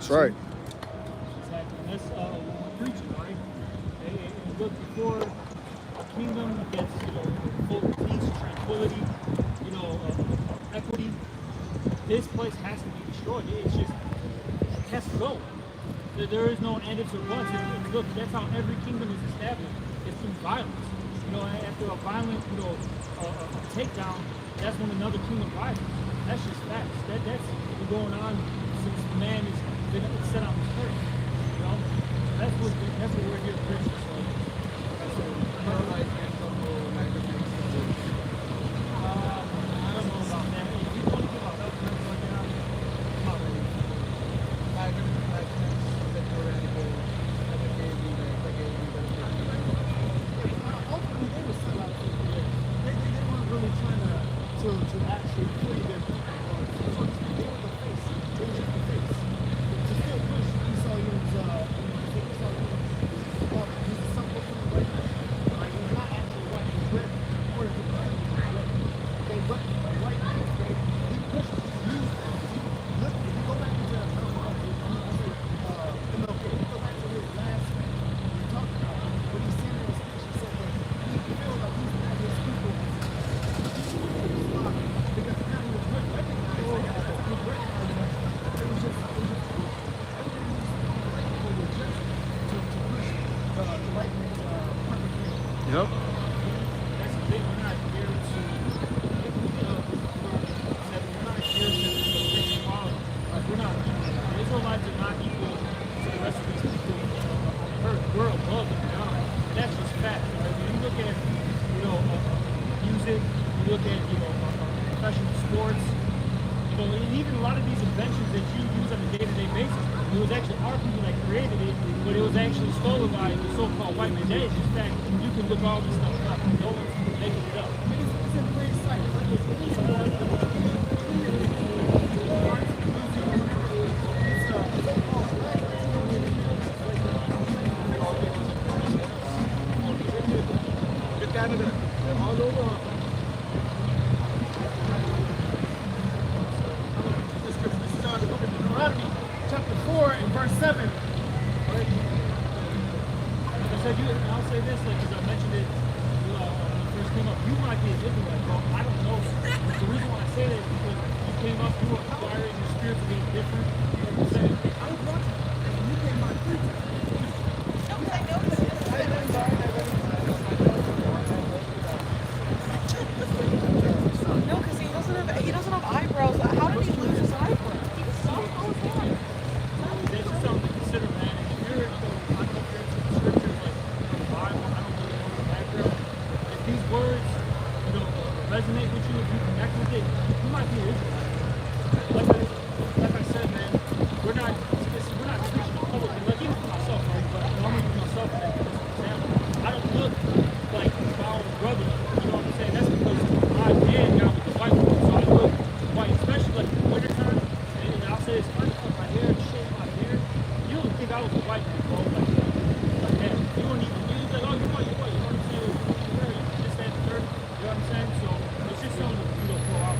That's right. Exactly. And that's preaching, right? And look, before a kingdom gets, full of peace, tranquility, equity, this place has to be destroyed. It's just, it has to go. There is no and ifs or buts. And look, that's how every kingdom is established. It's through violence. After a violent, takedown, that's when another kingdom rises. That's just facts. That's been going on since man has been set on this earth. That's what we're here to preach. So, I don't know about that. If you want to give out help, come on, baby. Ultimately, they were set out to they weren't really trying to actually free their people. They were the face. They were just the face. To still push Esau, he's a somewhat from the right man. Like, he's not actually white. He's red. Or if he's red, he's red. Okay, but the white man, okay, he pushed, he used them. Look, if you go back into that, MLK, if you go back to his last speech, he talked about what he said in his speech. He said that he feels like he's mad at his people because now he was recognized as he was recognized. It was just everything was just to push the white man's perfect. Yep. That's the thing. We're not here to equality. Like, we're not equal. The Israelites are not equal to the rest of these people on earth. We're above and beyond. And that's just fact. Right? When you look at, music, you look at, professional sports, and even a lot of these inventions that you use on a day-to-day basis, it was actually our people that created it, but it was actually stolen by the so-called white man. That is just fact. You can look all this stuff up. No one's making it up. It's in plain sight. All over. This is the book of Deuteronomy, chapter 4 and verse 7. Right? Like I said, I'll say this, because I mentioned it when it first came up. You might be an Israelite, bro. I don't know. The reason why I say that is because you came up, you were acquiring your spirit to be different. You said, I was watching, and you came by 3 times. No, because he doesn't have eyebrows. How did he lose his eyebrows? He was soft all the time. That's just something to consider, man. If you're, I don't know if you're into the scriptures, like the Bible, I don't really know the background. If these words, resonate with you, if you connect with it, you might be an Israelite. Like I said, man, we're not preaching the public. Like, even for myself, right? But I'm going to use myself as an example. I don't look like my own brother. You know what I'm saying? That's because I did got with the white people, so I look white, especially like in the wintertime. And I'll say this, I cut my hair, shave my hair. You don't think I was a white man, bro? Like that. You don't even, you're like, oh, you're white. You know what I'm saying? You just that third. You know what I'm saying? So it's just something to throw out.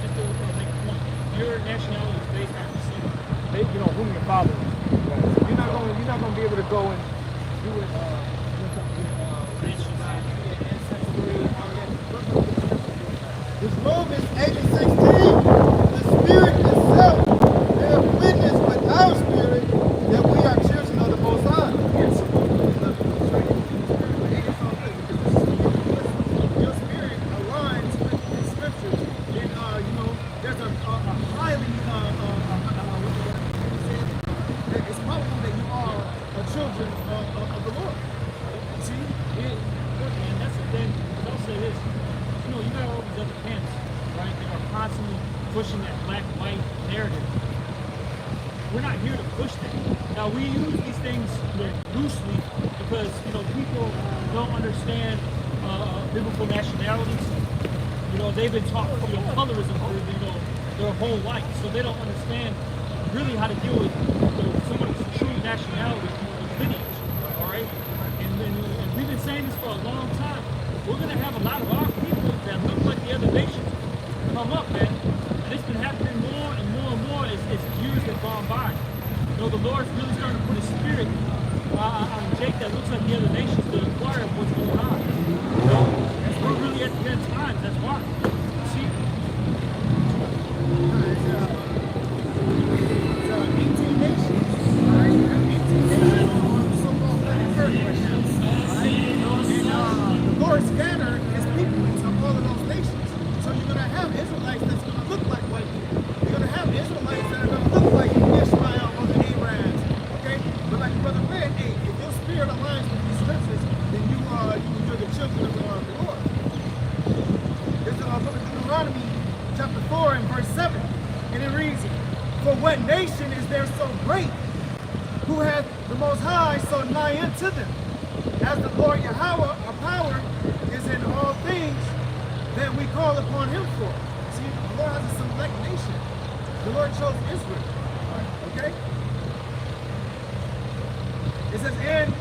Just to make a point. Your nationality is based on your sin. Whom your father is. You're not gonna be able to go and do it. This Romans 8 and 16, the Spirit itself bears witness with our spirit that we are children of the Most High. Your spirit aligns with the scriptures, and there's a highly it's probable that you are children of the Lord. See? Look, man, that's the thing. I'll say this. You got all these other camps, right, that are constantly pushing that black-white narrative. We're not here to push that. Now, we use these things loosely because, people don't understand biblical nationalities. They've been taught colorism for, their whole life, so they don't understand really how to deal with someone's true nationality and lineage, all right? And we've been saying this for a long time. We're going to have a lot of our people that look like the other nations come up, man. And it's been happening more and more and more as years have gone by. know, the Lord's really starting to put His Spirit on Jake that looks like the other nations to inquire of what's going on. You know, we're really at the end times. That's why. See? It's 18 nations. All right? 18 nations on the so-called planet Earth right now. All right? And the Lord scattered His people into all of those nations. So you're going to have Israelites that's going to look like white people. You're going to have Israelites that are going to look like Ishmael or the Arabs. Okay? But like Brother read, hey, if your spirit aligns with these scriptures, then you're the children of the Lord. This is the book of Deuteronomy, chapter 4 and verse 7. And it reads, for what nation is there so great, who hath the Most High so nigh unto them? As the Lord Yahweh, our power, is in all things that we call upon Him for. See, the Lord has a select nation. The Lord chose Israel. Okay? It says, and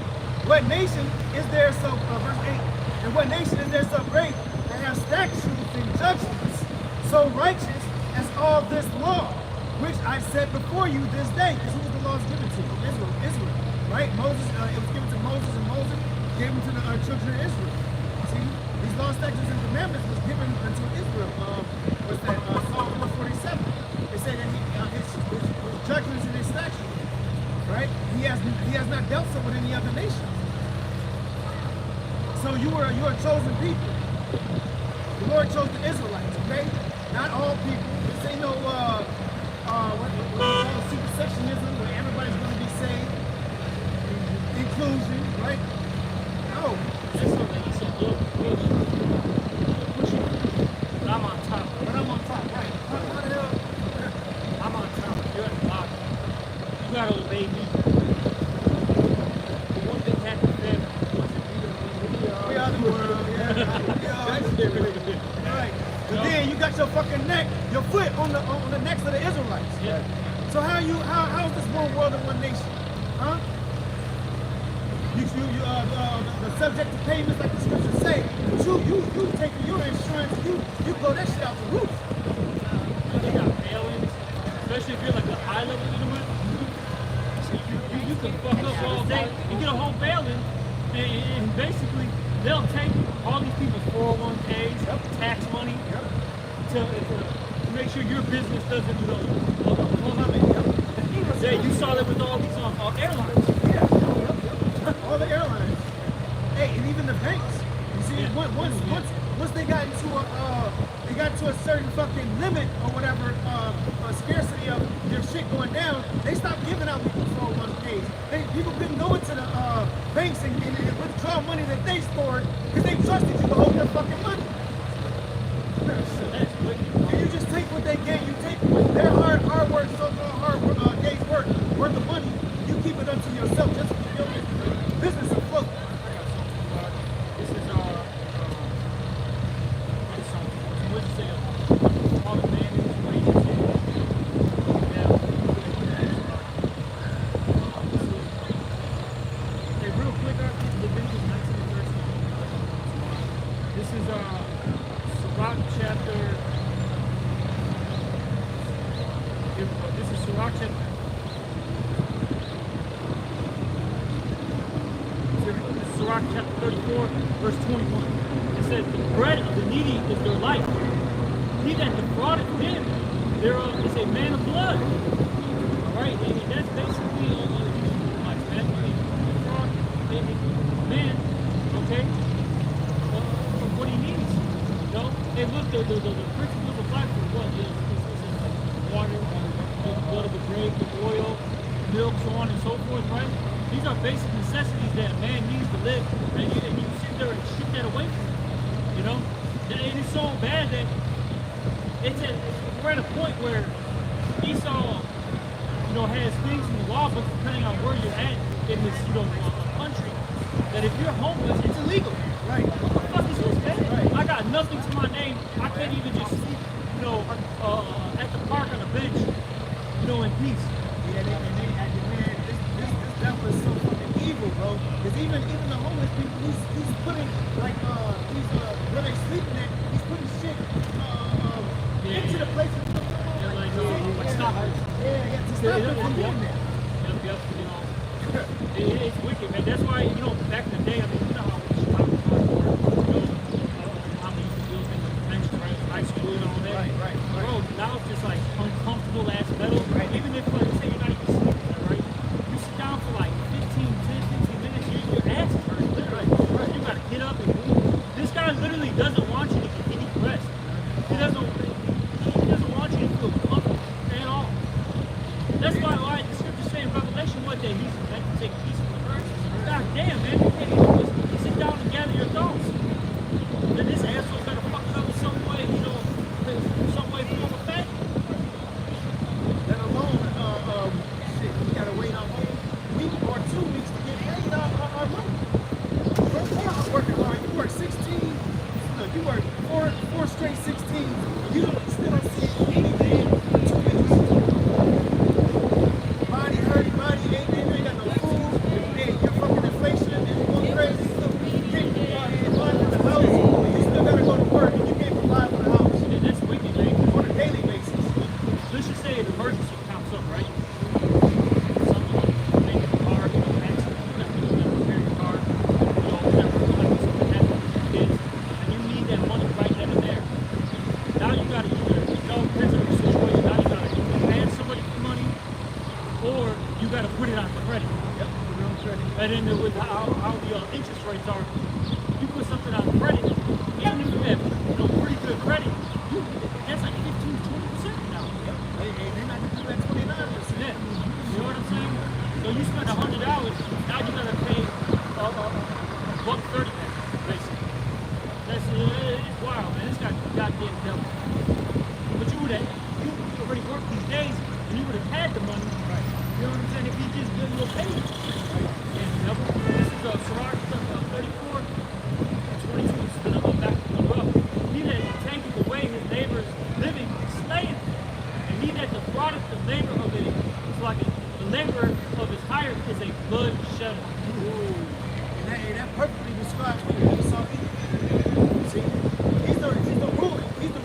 what nation is there so, verse 8, and what nation is there so great that have statutes and judgments so righteous as all this law, which I set before you this day? Because who was the laws given to? Israel, right? Moses, it was given to Moses, and Moses gave them to the children of Israel. See, these law, statutes, and commandments was given unto Israel. What's that? Psalm 147. It said that his judgments and his statutes, right? He has not dealt so with any other nation. So you are a chosen people. The Lord chose the Israelites, okay? Not all people. This ain't no what we call supersectionism where everybody's going to be saved. Inclusion, right? No. That's something you said, look, pushing. But I'm on top. But I'm on top, right? How the hell? I'm on top. You're at the bottom. You gotta obey me. The one thing happened to them was that We are the world, yeah. Right. But then you got your fucking neck, your foot on the necks of the Israelites. Yeah. So how is this one world and one nation? Huh? The subject to payments like the scriptures say, but you take your insurance, you blow that shit out the roof. They got failings, especially if you're like a high level Inuit. You can fuck up all day and get a whole failing, and basically they'll take all these people's 401ks, tax money, to make sure your business doesn't, Yeah, you saw that with all these airlines. Yeah, all the airlines. Hey, and even the banks. You see, once they got into a certain fucking limit or whatever, scarcity of their shit going down, they stopped giving out people's 401ks. People couldn't go into the banks and withdraw money that they stored because they trusted you to hold their fucking money. And you just take what they gave. You take their hard work, so-called day's work, worth of money. You keep it unto yourself just to keep your business afloat. This is what you say, all the man in his wages. Hey, real quick, Leviticus 19 and 13. This is Sirach chapter. This is Sirach chapter. Sirach chapter 34, verse 21. It says, the bread of the needy is their life. He that defrauded him thereof is a man of blood. Alright, and that's basically like that. Defraud a man, okay, of what he needs. You know? And look, the principles of life are what is water, the blood of the grape, the oil, milk, so on and so forth, right? These are basic necessities that a man needs to live, and you sit there and shoot that away from him, you know? And it's so bad that we're at a point where Esau, has things in the law, but depending on where you're at in this, country, that if you're homeless, it's illegal. Right. What the fuck is this, man? Right. I got nothing to my name. I can't even just sleep, at the park on a bench, in peace. Yeah, man, this devil is so fucking evil, bro. Because even the homeless people, he's putting where they sleeping at, he's putting shit into the places. Like stop it. Yeah, to stop them from doing that. It's wicked, man. That's why, you know, back in the day, I mean, you know how much time was hard work, you know, how they used to build things like convention, right? High school and all that. Right. Bro, now it's just like uncomfortable ass metal. Right. Even if, like, say you're not even sleeping there, right? You sit down for like 15 minutes, your ass is hurting, literally. Right. You gotta get up and move. This guy literally doesn't want you to get any rest. He doesn't want you to feel comfortable at all. That's why the scriptures say in Revelation one day he's meant to take peace from the earth. God damn, man, you can't even just sit down and gather your thoughts. Then this asshole's gotta fuck it up in some way, you know, some way form of fact. Let alone, shit, we gotta wait a whole week or 2 weeks to get paid our money. We're working hard. You work 16, no, you work four straight 16s. You still don't see anything for 2 weeks. Body hurting, body ain't got no food. Hey, you're fucking inflation and you're going crazy. You can't provide for the house. You still gotta go to work and you can't provide for the house. Yeah, that's wicked, man. On a daily basis. Let's just say an emergency comes up, right? Something make your car, you know, accident, you have to repair your car, you know, whatever, like something happens with your kids, and you need that money right then and there. Now you gotta either, you know, depends on your situation, now you gotta pay somebody for money, or you gotta put it on credit. Yep, put it on credit. And then with how the interest rates are, you put something on credit, even if you have, you know, pretty good credit, that's like 15-20% now. They're not gonna do that 29%. Yeah, you know what I'm saying? So you spend $100, now you gotta pay $130 back, basically. It's wild, man. This guy's goddamn devil. But you already worked these days, and you would have had the money. Right. You know what I'm saying? If he just did your payment. And devil, this is Sirach 34, 22. It's gonna go back to the rough. He that taketh away his neighbor's living slayeth him. And he that defraudeth the labor of it is like the labor of his hire is a blood shedder. And that perfectly describes what Esau is. See, he's the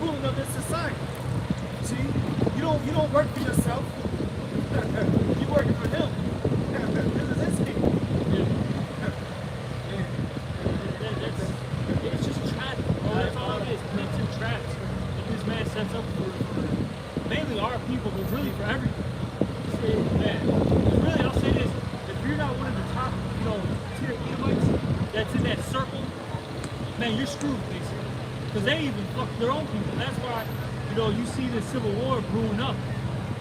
ruler of this society. See, you don't work for yourself. You're working for him. This is his king. It's just traps, bro. That's all it is. It's just traps that this man sets up for mainly our people, but really for everything. Man, really, I'll say this: if you're not one of the top, you know, tier Edomites that's in that circle, man, you're screwed, basically. Because they even fuck their own people. That's why, you know, you see this civil war brewing up.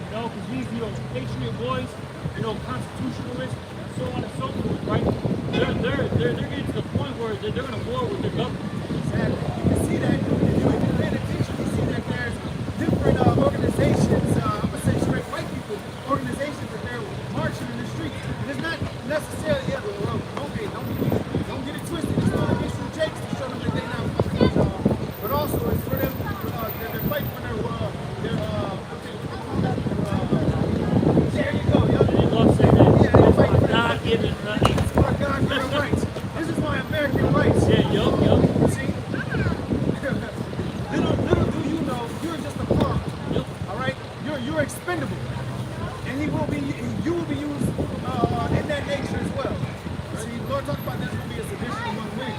You know, because these, you know, patriot boys, you know, constitutionalists, so on and so forth, right? They're getting to the point where they're going to war with their government. Exactly. You can see that if you pay attention. You see that there's different organizations. I'm gonna say straight white people organizations that they're marching in the streets. And it's not necessarily don't get it twisted. It's not against the Jakes to show them that they're not fucking with y'all. But also it's for them. They're fighting for their there you go. They love saying that. Yeah, they're fighting for God-given rights. It's for God-given rights. This is my American rights. Yeah, yup. See? little do you know, you're just a pawn. Yep. All right? You're expendable. And you will be used in that nature as well. See, the Lord talked about there's going to be a sedition among men.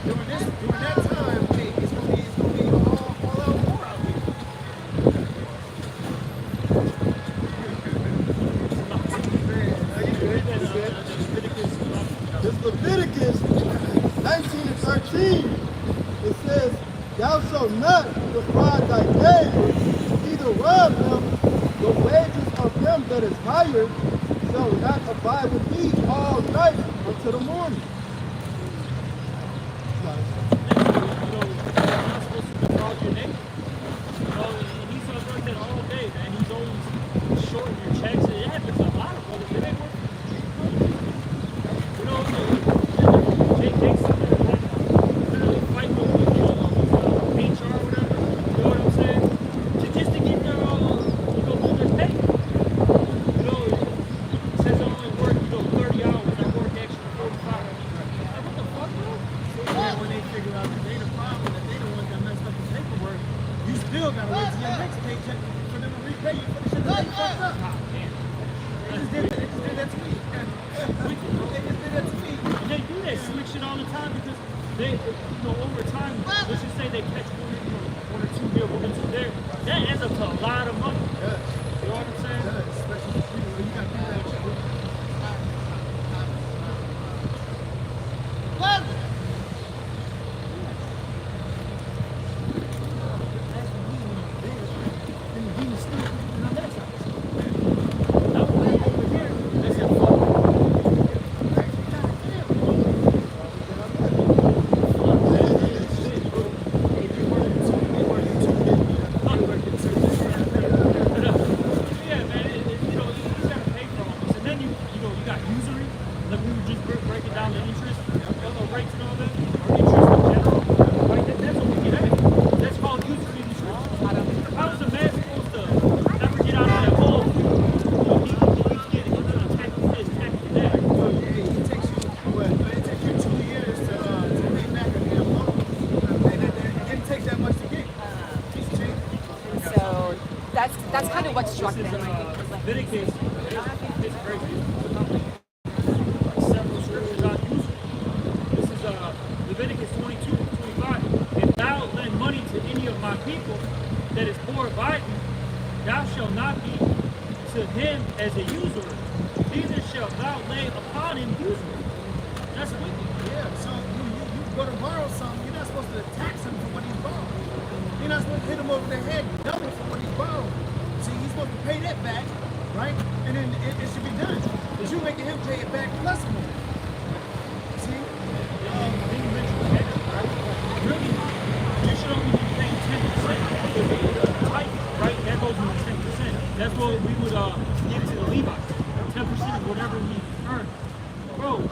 During that time, hey, it's going to be all out war out here. It's Leviticus 19 and 13. It says, thou shalt not defraud thy neighbor, neither rob him. The wages of him that is hired shall not abide with thee all night until the morning. You're not supposed to defraud your neighbor. You know, and he's like that all day, man. He's always shorting your checks. It happens a lot of brothers. It ain't worth it. You know, Jake's literally fighting with HR or whatever. You know what I'm saying? Just to get their, their pay. You know, it says I only work, 30 hours. I work extra 45. Like, what the fuck, bro? And when they figure out that they the problem, that they the ones that messed up the paperwork, you still gotta wait till your next paycheck for them to repay you for the shit that they fucked up. Ah, man. breaking down the interest rates and all that, or interest in general, right? That's what we get at. That's called usury in the scriptures. How is a man supposed to ever get out of that hole? He keeps getting attacked with this, attacked with that. So, yeah, it takes you 2 years to pay back a damn loan. And it didn't take that much to get. So that's kind of what struck This them. is I think, was like, Leviticus. It's crazy. Several scriptures on usury. This is Leviticus 22:25. If thou lend money to any of my people that is poor by thee, thou shalt not be to him as a usurer, neither shalt thou lay upon him usury. That's wicked. Yeah, so you go to borrow something, you're not supposed to tax him for what he's borrowed. You're not supposed to hit him over the head double for what he's borrowed. See, he's supposed to pay that back, right? And then it should be done. But you're making him pay it back plus more. See? Then you mentioned that, right? Really, you should only be paying 10%. Right? Right? That goes into 10%. That's what we would give to the Levites. 10% of whatever we earn. Bro,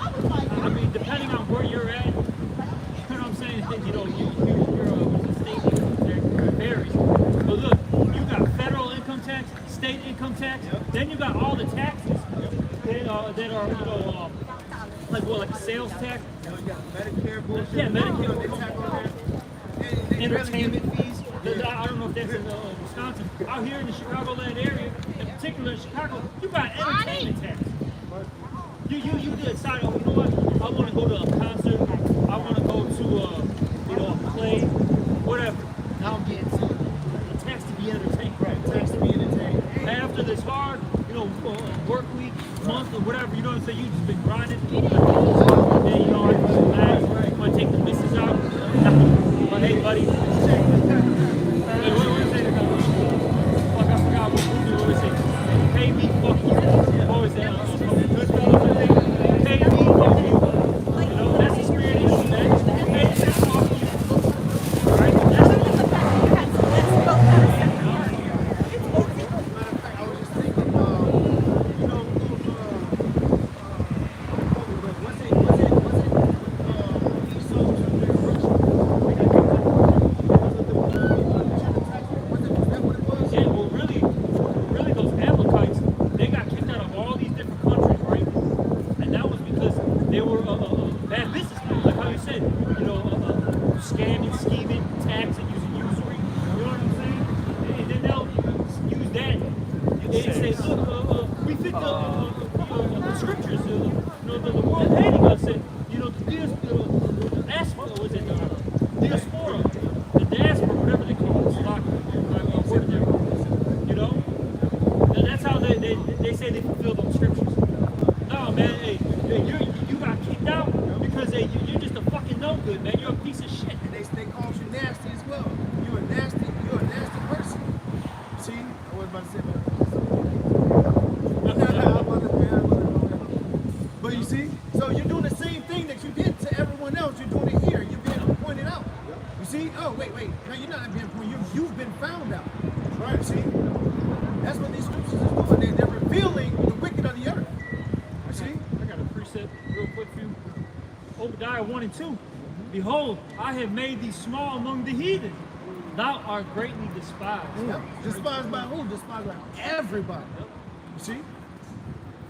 I mean, depending on where you're at, you know what I'm saying? You know, you're the state income tax varies. But look, you got federal income tax, state income tax, then you got all the taxes that are you know, like what, like a sales tax? You got Medicare bullshit. Yeah, Medicare. They tack on there. Entertainment fees. I don't know if that's in Wisconsin. Out here in the Chicagoland area, in particular in Chicago, you got entertainment tax. You decide, oh, you know what? I want to go to a concert. I want to go to you know, a play, whatever. Now I'm getting a tax to be entertained. Right, tax to be entertained. After this hard, you know, work week, month, or whatever, you know what I'm saying? You just been grinding. Then, you know, I'm going to take the missus out. But hey, buddy. Hey, what do we say? Fuck, I forgot what we say. Pay me, fuck you. What was that? Goodfellas, I think. Pay me, fuck you. You know, that's the spirit of you, man. Pay me, fuck you. Alright? That's the fact that you had to let's go that a second part. Matter of fact, I was just thinking, you know, was it Esau to their rich? Was that what it was? Yeah, well, really, those Amalekites, they got kicked out of all these different countries, right? And that was because they were bad businessmen, like how you said, you know, scamming, scheming, taxing, using usury. You know what I'm saying? And then they'll use that. They say, look, we think the scriptures, you know, the world hating us, and you know, the diaspora, was it the diaspora, whatever they call it, you know, and that's how they say they fulfill those scriptures. No, man, hey, you got kicked out because hey, you're just a fucking no good, man. You're a piece of shit. And they called you nasty as well. You're a nasty person. See? I was about to say that. But you see? So you're doing the same thing that you did to everyone else. You're doing it here. You're being pointed out. You see? Oh, wait. No, you're not being pointed out. You've been found out. Right, see? That's what these scriptures is doing. They're revealing the wicked of the earth. You see? I got a precept real quick for you. Obadiah 1 and 2. Behold, I have made thee small among the heathen. Thou art greatly despised. Yep. Despised by who? Despised by everybody. Yep. You see?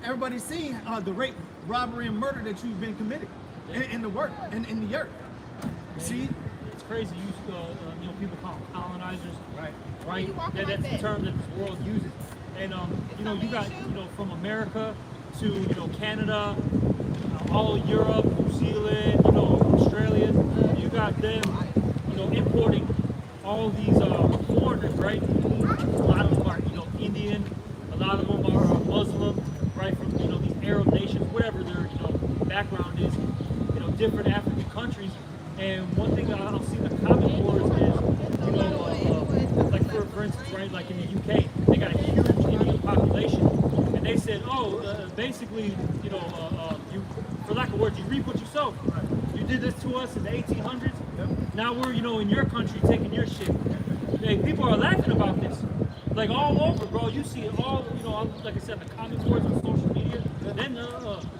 Everybody's seeing the rape, robbery, and murder that you've been committing in the work and in the earth. You see? It's crazy. You know, people call them colonizers. Right. Right? That's the term that this world uses. And you know, you got, you know, from America to, you know, Canada, all Europe, New Zealand, you know, Australia. You got them, you know, importing all these foreigners, right? A lot of them are, you know, Indian. A lot of them are Muslim, right? From, you know, these Arab nations, whatever their, you know, background is, you know, different African countries. And one thing I'll see in the comment boards is, you know, like for instance, right, like in the UK, they got a huge Indian population, and they said, basically, you know, you, for lack of words, you reap what you sow. You did this to us in the 1800s. Now we're, you know, in your country taking your shit. Hey, people are laughing about this, like all over, bro. You see it all, you know, like I said, the comment boards on social media. Then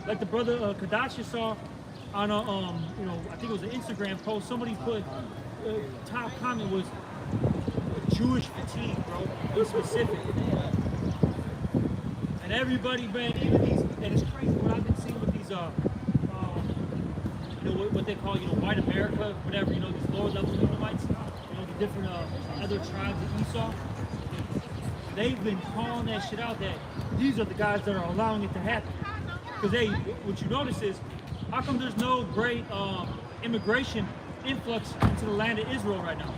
like the brother Kadashi saw on a you know, I think it was an Instagram post. Somebody put top comment was Jewish fatigue, bro. It was specific. And everybody, man, even these, and it's crazy what I've been seeing with these, you know, what they call, you know, white America, whatever, you know, these lower level Edomites, you know, the different other tribes of Esau. They've been calling that shit out that these are the guys that are allowing it to happen. Because what you notice is, how come there's no great immigration influx into the land of Israel right now?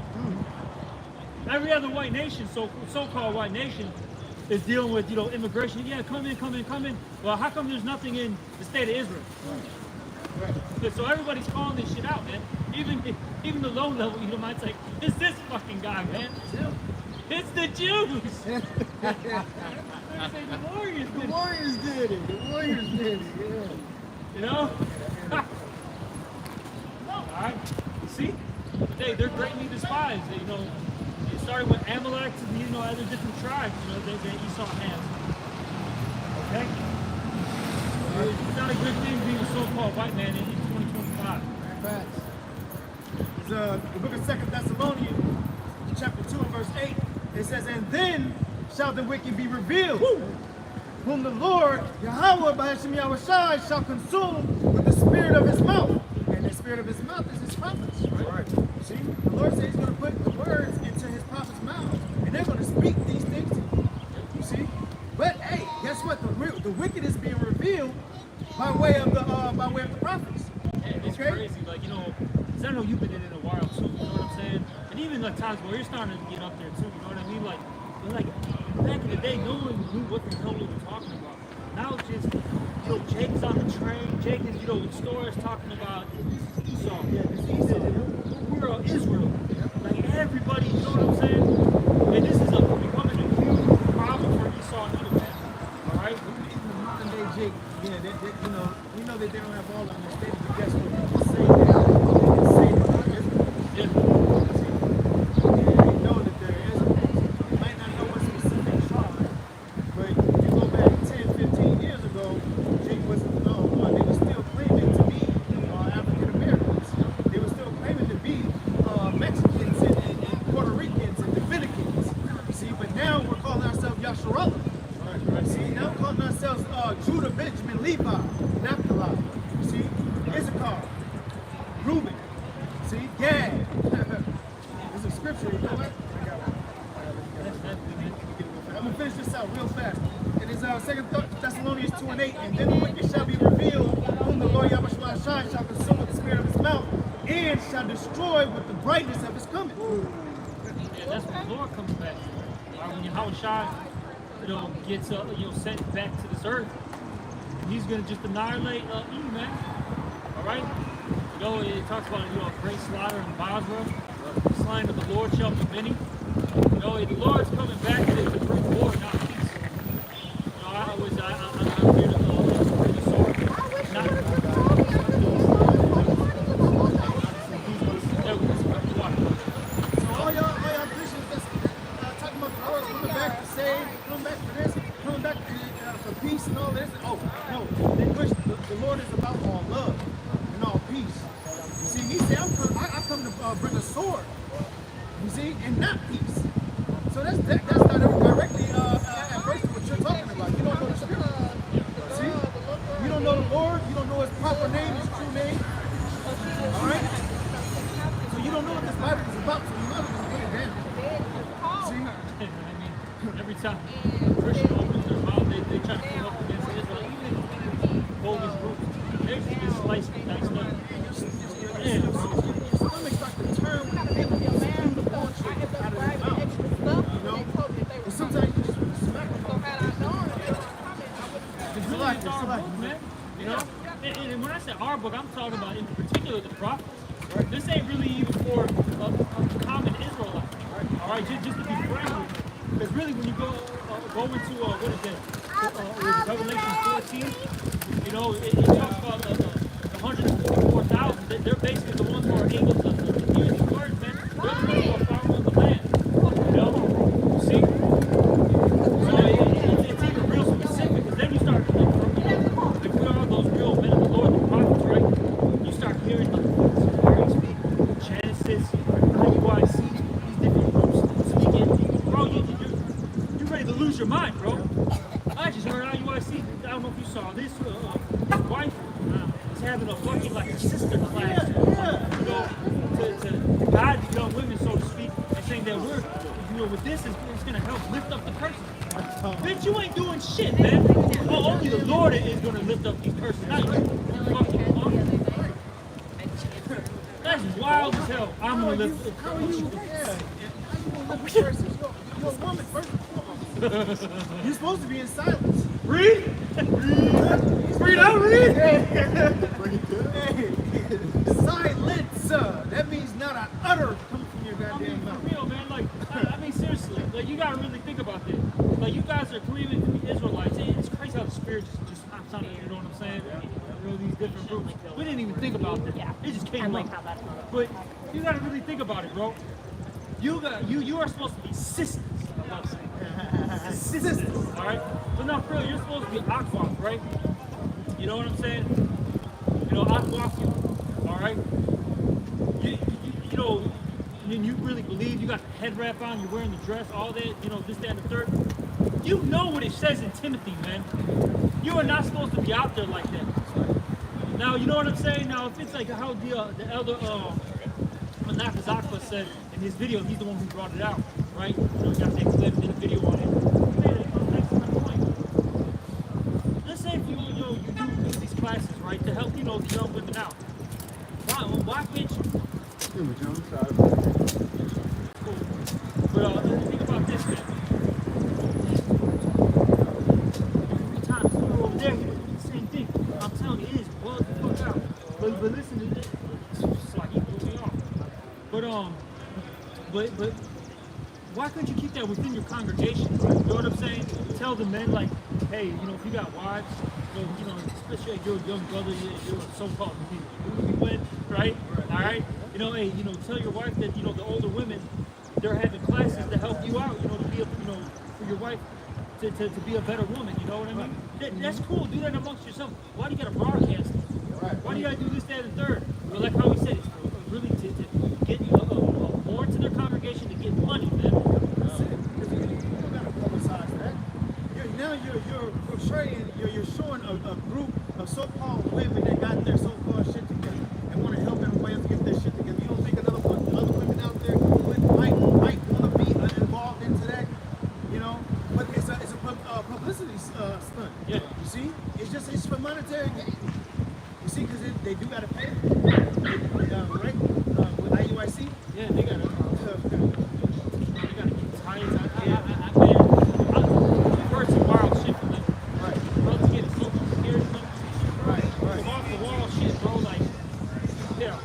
Every other white nation, so-called white nation, is dealing with, you know, immigration. Yeah, come in. Well, how come there's nothing in the state of Israel? Right. So everybody's calling this shit out, man. Even the low level, you know, might say, it's this fucking guy, man. It's the Jews. The Warriors did it. Yeah. You know? Alright. See? They're greatly despised. You know, it started with Amalek and, you know, other different tribes, you know, that Esau has. Okay? It's not a good thing being a so-called white man in 2025. Facts. It's the book of 2 Thessalonians, chapter 2 and verse 8. It says, and then shall the wicked be revealed, whom the Lord, Yahweh, by Hashem Yahushai, shall consume with the spirit of his mouth. And the spirit of his mouth is his prophets. Right? See, the Lord says he's going to put the words into his prophets' mouths, and they're going to speak these things to you. You see? But hey, guess what? The wicked is being revealed by way of the prophets. And it's crazy, like, you know, because I know you've been in it a while too, you know what I'm saying? And even like times where you're starting to get up there too, you know what I mean? Like back in the day, no one knew what the hell we were talking about. Now it's just, you know, Jake's on the train, Jake is, you know, in stores talking about, this is Esau, yeah, this is Esau, we're Israel. Like everybody, you know what I'm saying? And this is becoming a huge problem for Esau and Edom, man. Alright? Even the modern day Jake, yeah, you know, we know that they don't have all the understanding, but guess what? They can say that. They can say that Israel. Yeah. They know that they're Israel. They might not know what specific tribe, but if you go back 10, 15 years ago, Jake wasn't known. They were still claiming to be African Americans. They were still claiming to be Mexicans and Puerto Ricans and Dominicans. See, but now we're calling ourselves Yasharallah. Right. See, now we're calling ourselves Judah, Benjamin, Levi, Naphtali. See, Issachar, Reuben. See, Gad. There's a scripture, you know what? I'm going to finish this out real fast. It is 2 Thessalonians 2 and 8. And then the wicked shall be revealed, whom the Lord Yahweh shall consume with the spirit of his mouth, and shall destroy with the brightness of his coming. Yeah, that's when the Lord comes back. When Yahushua, you know, gets you know, sent back to this earth, he's gonna just annihilate Eve, man. All right. You know, it talks about, you know, a great slaughter in Basra. The slain of the Lord shall be many. You know, the Lord's coming back to bring war, not peace. You know, I'm here to bring the sword. So all y'all Christians that's talking about the Lord's coming back to save, coming back for this, coming back for peace and all this. Oh, no, they push the Lord is about all love and all peace. You see, he said, I come to bring a sword. You see, and not peace. So that's not directly adverse to what you're talking about. You don't know the spirit. See, you don't know the Lord. You don't know his proper name, his true name. All right. So you don't know what this Bible is about. So you might as well put it down. See. I mean, every time a Christian opens their mouth, they try to come up against Israel, even bogus groups. They just slice and dice them. Your stomach starts to turn when people spew the bullshit out of their mouth. You know? And sometimes you just smack them. It's really it's our book, man. You know? And when I say our book, I'm talking about in particular the prophets. Right? This ain't really even for a common Israelite. Right? All right, just to be frank with you. Because really, when you go into what is it? Revelation 14. You know, it talks about the 154,000. They're basically the ones who are able to hear these words, man. They're the ones who are following the land. You know? You see? So it's even real specific, because then you start to look for, you know, like, what are those real his wife is having a fucking like a sister class, you know, to guide the young women, so to speak, and saying that we're, you know, with this it's gonna help lift up the person. Bitch, you ain't doing shit, man. Oh, only the Lord is gonna lift up these persons. Not you. Fucking punk. That's wild as hell. I'm gonna lift. How are you? Yeah. You're a woman, first and foremost. You're supposed to be in silence. Read. Read out. Read. Silence. That means not an utter coming from your I mean, goddamn for mouth. real, man. Like, I mean, seriously. Like, you gotta really think about this. Like, you guys are claiming to be Israelites. It's crazy how the Spirit just pops on you. You know what I'm saying? You know, these different groups. We didn't even think about this. It just came up. But you gotta really think about it, bro. You are supposed to be sisters. I love saying sisters. All right. But now, for real, you're supposed to be akwaf, right? You know what I'm saying? You know, akwaf. All right. You know. And you really believe, you got the head wrap on, you're wearing the dress, all that, you know, this, that, and the third. You know what it says in Timothy, man. You are not supposed to be out there like that. Now, you know what I'm saying? Now, if it's like how the elder Manakazakwa said in his video, he's the one who brought it out, right? You know, he got the clip, did a video on it. He made an excellent point. Let's say if you do these classes, right, to help, you know, the young women out. Why can't you? But think about this, man. Every time you're over there, you do the same thing. I'm telling you, it is well the fuck out. But listen to this. It's like he blew me off. But why couldn't you keep that within your congregation? You know what I'm saying? Tell the men, like, hey, you know, if you got wives, you know, especially if you're a young brother, you're a so-called newlywed, right? All right. You know, hey, you know, tell your wife that, you know, the older women, they're having classes to help you out, you know, to be a, you know, for your wife to be a better woman, you know what I mean? That's cool. Do that amongst yourself. Why do you got to broadcast it? Why do you got to do this, that, and third? Well, like how he said, it's really to get more to their congregation to get money, man. That's it. Because you don't got to publicize that. You're portraying, you're showing a group of so-called women that got their so-called shit together and want to help them ways to get their shit together. You don't think other women out there might want to be involved into that, you know? But it's a publicity stunt. Yeah. You see, it's for monetary gain. You see, because they do got to pay, right? With IUIC. Yeah, they got to get tired. I've heard some wild shit from them. Right. Brothers getting social security numbers. Right. Some off the wall shit, bro. Like, yeah.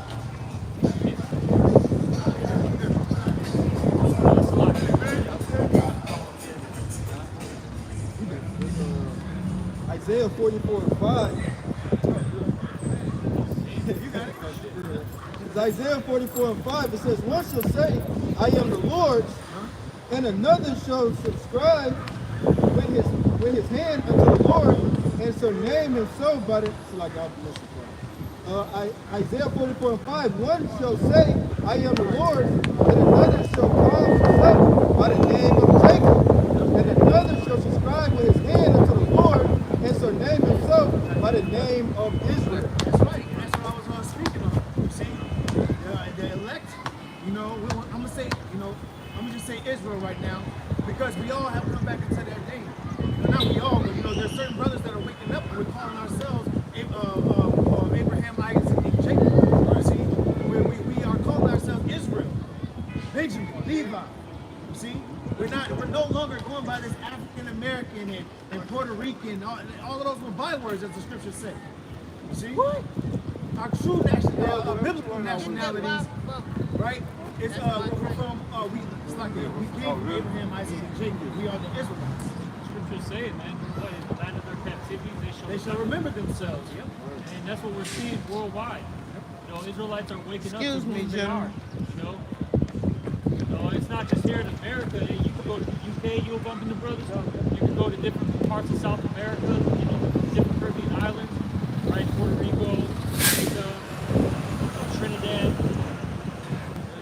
That's a lot. Isaiah 44:5. You got it. It's Isaiah 44:5. It says, one shall say, I am the Lord's, and another shall subscribe with his hand unto the Lord, and shall name himself by the, it's like God bless you. Isaiah 44:5, one shall say, I am the Lord, and another shall call himself by the name of Jacob, and another shall subscribe with his hand unto the Lord, and shall name himself by the name of Israel. That's right. That's what I was speaking of. You see, the elect. You know, I'm gonna just say Israel right now, because we all have come back into that day. Well, not we all, but you know, there's certain brothers that are waking up and we're calling ourselves Abraham, Isaac, and Jacob. You see, we are calling ourselves Israel, Benjamin, Levi. You see, we're no longer going by this African American and Puerto Rican, all of those were bywords, as the scriptures say. You see, our true biblical nationalities, right? It's we're from it's like we came from Abraham, Isaac, and Jacob. We are the Israelites. Scriptures say it, man. What, in the land of their captivity, They shall remember themselves. Yep. And that's what we're seeing worldwide. You know, Israelites are waking up. Excuse me, they are. You know, it's not just here in America. You can go to the UK, you'll bump into brothers. You can go to different parts of South America, you know, different Caribbean islands, right? Puerto Rico, Jamaica, Trinidad.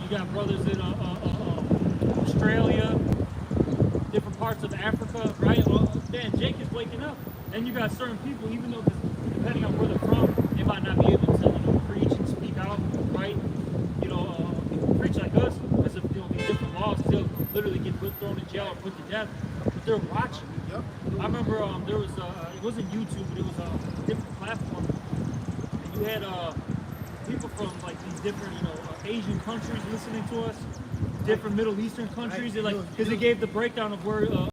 You got brothers in Australia, different parts of Africa, right? Man, Jake is waking up. And you got certain people, even though put together. But they're watching. Yep. I remember there was it wasn't YouTube, but it was a different platform, and you had people from like these different Asian countries listening to us, different Middle Eastern countries, because they gave the breakdown of where the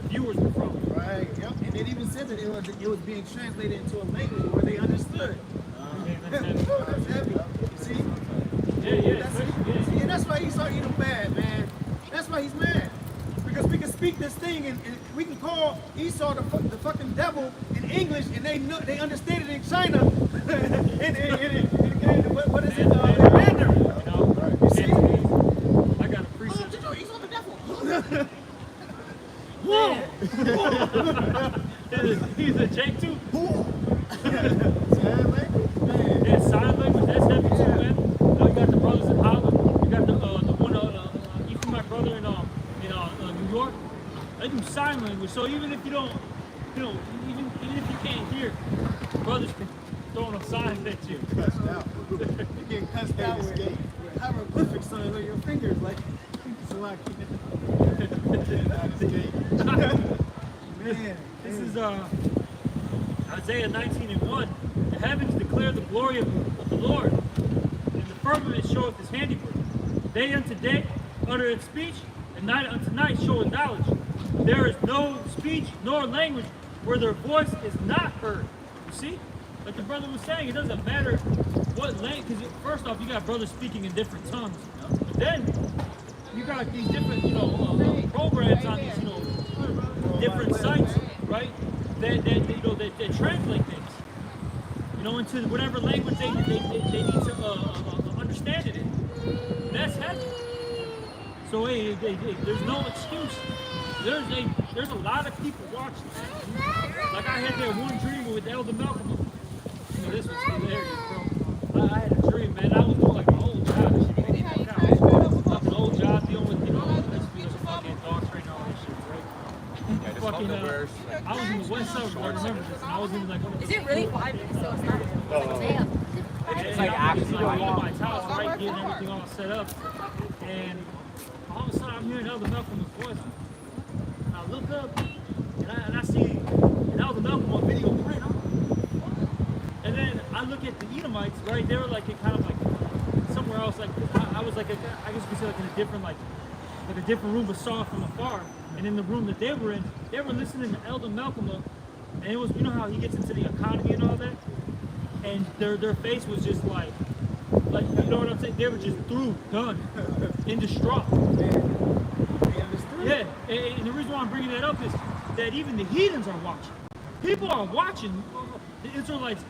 viewers were from. Right. Yep. And it even said that it was being translated into a language where they understood. That's heavy. That's heavy. You see? Yeah. See, and that's why Esau Edom bad, man. That's why he's mad. Because we can speak this thing and we can call Esau the fucking devil in English and they understand it in China. What is it? In Mandarin. You see? I got a preset. Esau the devil. He's a Jake too. Sign language, man. Yeah, sign language, that's heavy too, man. You got the brothers in Holland. You got the one, even my brother in New York. They do sign language. So even if you don't, even if you can't hear, brothers can throw a sign at you. Cussed out. You're getting cussed out with hieroglyphics on your fingers, like so like. Man, This is Isaiah 19:1. The heavens declare the glory of the Lord, and the firmament showeth his handiwork. Day unto day uttereth speech, and night unto night showeth knowledge. There is no speech nor language where their voice is not heard. You see? Like the brother was saying, it doesn't matter what language, because first off, you got brothers speaking in different tongues. But then you got these different, programs on these, different sites, right? That translate things, into whatever language they need to understand it in. That's heavy. So there's no excuse. There's a lot of people watching. Like I had that one dream with Elder Malcolm. This was hilarious, bro. I had a dream, man. I was doing like an old job. Like an old job dealing with, fucking dog training, all that shit, right? Fucking, I was in the west suburbs, I remember this, and I was in like one of the... Is it really 5 minutes? So it's not. It's like actually like all my house, right, getting everything all set up, and all of a sudden I'm hearing Elder Malcolm's voice, and I look up, and I see an Elder Malcolm on video print, and then I look at the Edomites, right, they were like kind of like somewhere else, like I was like, I guess you could say like in a different, like a different room, but saw it from afar, and in the room that they were in, they were listening to Elder Malcolm, and it was, how he gets into the economy and all that, and their face was just like you know what I'm saying? They were just through, done, in distraught. Yeah, and the reason why I'm bringing that up is that even the heathens are watching. People are watching the Israelites,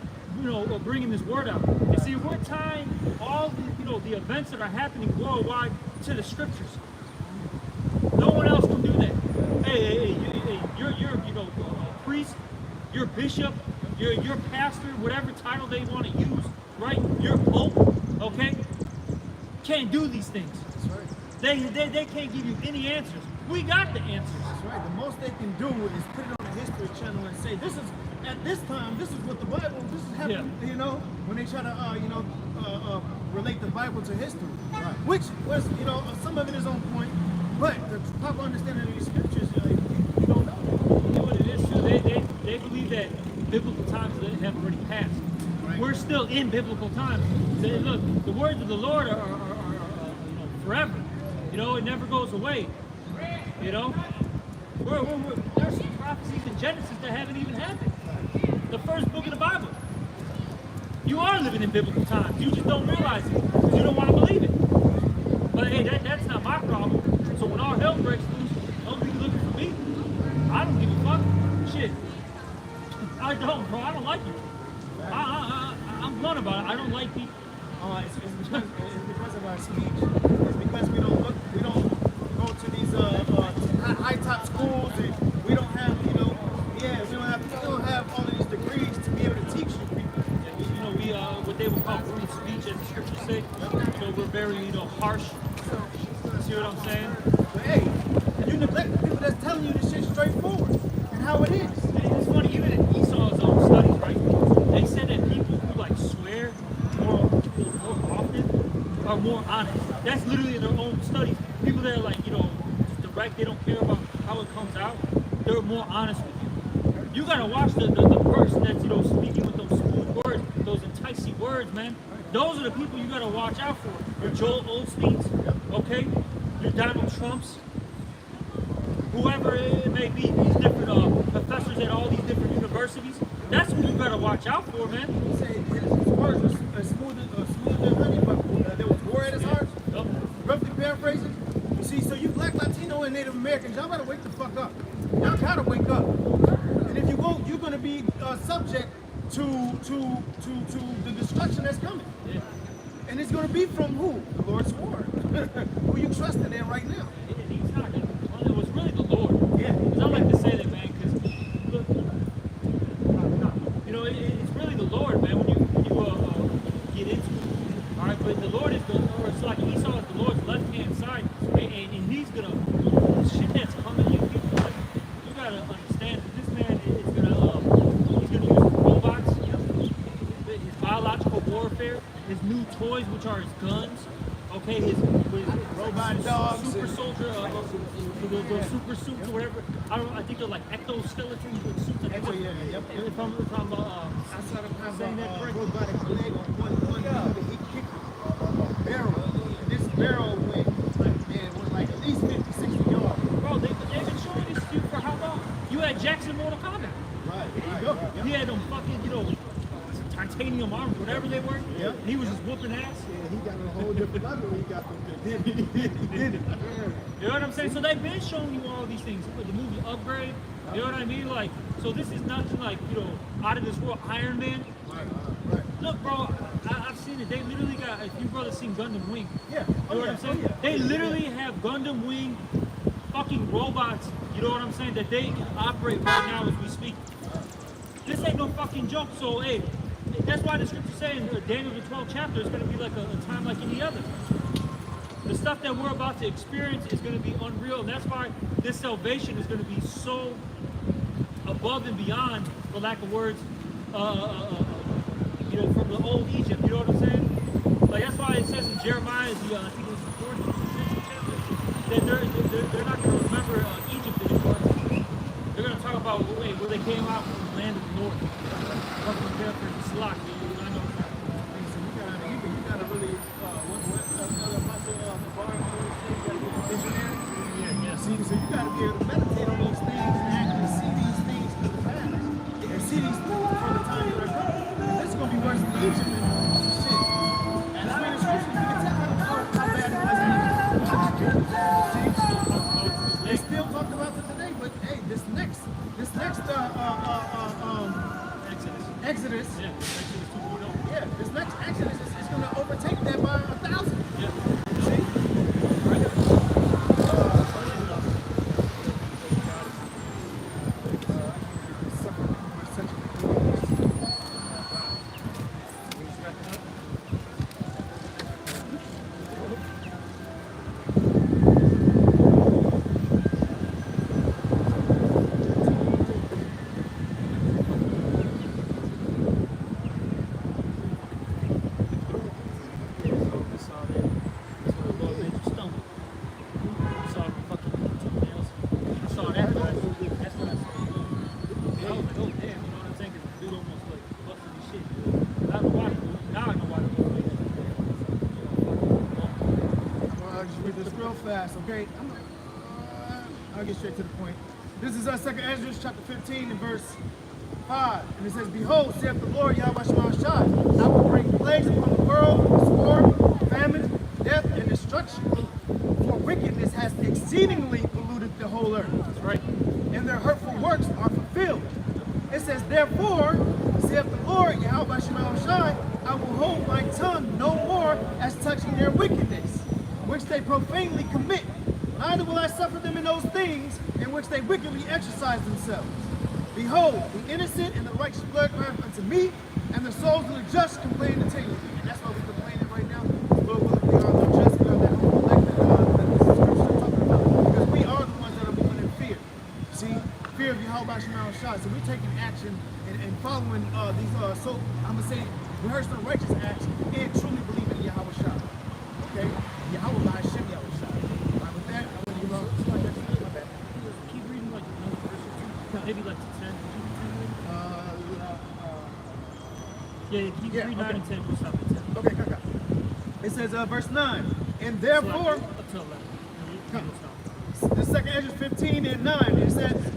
bringing this word out. And see, we're tying all the events that are happening worldwide to the scriptures. No one else can do that. Hey, you're priest, you're bishop, your pastor, whatever title they want to use, right? Your pope, okay? Can't do these things. That's right. They can't give you any answers. We got the answers. That's right. The most they can do is put it on the History Channel and say, this is, at this time, this is what the Bible, this is happening, when they try to, relate the Bible to history. Right. Which was, some of it is on point, but the proper understanding of these scriptures, you don't know. You know what it is? So they believe that biblical times have already passed. Right. We're still in biblical times. Say, look, the words of the Lord are forever. It never goes away. There's some prophecies in Genesis that haven't even happened. The first book of the Bible. You are living in biblical times. You just don't realize it because you don't want to believe it. But hey, that's not my problem. So when all hell breaks loose, don't be looking for me. I don't give a fuck. Shit. I don't, bro. I don't like you. I'm blunt about it. I don't like people. It's because of our speech. It's because we don't go to these high top schools and we don't have, we don't have all of these degrees to be able to teach you people. And we what they would call free speech, as the scriptures say. We're very, harsh. See what I'm saying? But hey, you neglect the people that's telling you this shit straightforward and how it is. It's funny, even in Esau's own studies, right? They said that people who swear more often are more honest. That's literally in their own studies. People that are just direct, they don't care about how it comes out, they're more honest with you. You gotta watch the person that's, you know, speaking with those smooth words, those enticing words, man. Those are the people you gotta watch out for. Your Joel Osteens, okay? Your Donald Trumps, whoever it may be, these different professors at all these different universities. That's who you gotta watch out for, man. He said his words were smoother than honey, but there was war at his heart. Yup. Roughly paraphrasing. You see, so you Black, Latino, and Native Americans, y'all better wake the fuck up. Y'all gotta wake up. And if you won't, you're gonna be subject to the destruction that's coming. Yeah. And it's gonna be from who? The Lord swore. Who you trusting in right now? And he's not gonna, well, it was really the Lord. Yeah. Because I like to say that, man, because look, you know, it's really the Lord, man, when you get into it. All right, but the Lord is or it's like Esau is the Lord's left-hand side, and he's gonna, shit that's coming, you gotta understand that this man is gonna, he's gonna use robots, you know, his biological warfare, his new toys, which are his guns, okay, his Robot dogs super and- soldier, the super suits or whatever. I think they're like exoskeletons with suits. I think if I'm I saw them have saying that a correctly. robotic leg on one dude, and he kicked a barrel. And this barrel went like at least 50, 60 yards. Bro, they've been showing this to you for how long? You had Jackson Mortal Kombat. Right, there you go. He had them fucking, you know, titanium arms, whatever they were. Yep. And he was just whooping ass. Yeah, he got a whole different level. He got them. You know what I'm saying? So they've been showing you all these things. The movie Upgrade, you know what I mean? Like, so this is nothing like, you know, out of this world. Iron Man. Right. Look, bro, I've seen it. They literally got, if you brothers seen Gundam Wing, Yeah. you know what I'm saying? They literally have Gundam Wing fucking robots, you know what I'm saying, that they can operate right now as we speak. This ain't no fucking joke. So, hey, that's why the scripture's saying Daniel the 12th chapter is going to be like a time like any other. The stuff that we're about to experience is going to be unreal, and that's why this salvation is going to be so above and beyond, for lack of words, you know, from the old Egypt. You know what I'm saying? Like that's why it says in Jeremiah, I think it was the 4th or 5th chapter, that they're not going to remember Egypt anymore. They're going to talk about where they came out from the land of the North. Fucking character, Slack. I know. So you gotta really, another apostle, visionary. Yeah. See, so you gotta be able to meditate on those things and actually see these things in the past and see these things for the time that are coming. This is gonna be worse than Egypt. Shit. And it's reading scripture, you can tell how bad it was in Egypt. See? They still talk about it today, but hey, this next Exodus. Yeah, Exodus 2.0. Yeah, this next Exodus is going to overtake that by 1,000. Yeah. See? Fast, okay? I'll get straight to the point. This is 2nd Ezra chapter 15 and verse 5. And it says, Behold, saith the Lord Yahweh Shai, I will bring plagues upon the world, sword, famine, death, and destruction. For wickedness has exceedingly polluted the whole earth. That's right. And their hurtful works are fulfilled. It says, Therefore, saith the Lord Yahweh Shai, I will hold my tongue no more as touching their wickedness, which they profanely commit. Neither will I suffer them in those things in which they wickedly exercise themselves. Behold, the innocent and the righteous blood crieth unto me, and the souls of the just complain continually. And that's why we're complaining right now. Lord willing, we are the just, we are that whole collective that this scripture is talking about. Because we are the ones that are moving in fear. See? Fear of Yahweh Shema Shai. So we're taking action and following these, so I'm going to say, rehearsing righteous acts and truly believing in Yahweh Shai. Okay? Yahweh Hashem Yahweh Shai. With that, I want to give up. My bad. Yeah, keep Yeah, 3, 9, okay. and 10. We'll stop at 10. Okay, okay. It says, verse 9, and therefore, Up to 11. Come. We'll stop. the second Ezra 15 and 9, it says,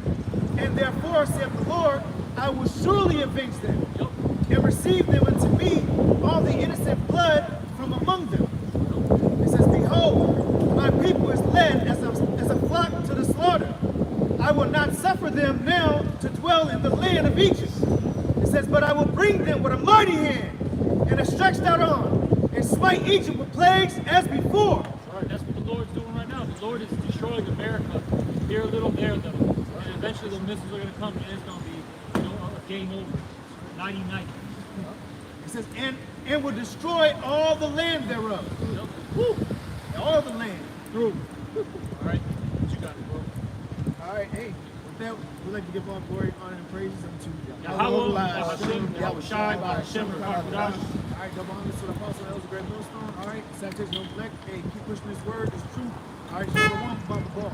and therefore, saith the Lord, I will surely avenge them, Yep. and receive them unto me all the innocent blood from among them. It says, behold, my people is led as a flock to the slaughter. I will not suffer them now to dwell in the land of Egypt. It says, but I will bring them with a mighty hand and a stretched out arm, and smite Egypt with plagues as before. Right, that's what the Lord's doing right now. The Lord is destroying America. Here a little, there a little. And eventually the missiles are going to come and it's going to be, a game over. 90-90. It says, and will destroy all the land thereof. Yep. Woo! All the land. Through. All right. What you got, bro? All right, hey, with that, we'd like to give all glory, honor, and praises unto Yahweh, Hashem, Yahushai, Hashem, Rakakudash. All right, double honors to the apostle, that was a great millstone. All right, sanitation, no neglect. Hey, keep pushing this word, it's truth. All right, number one, bump the ball.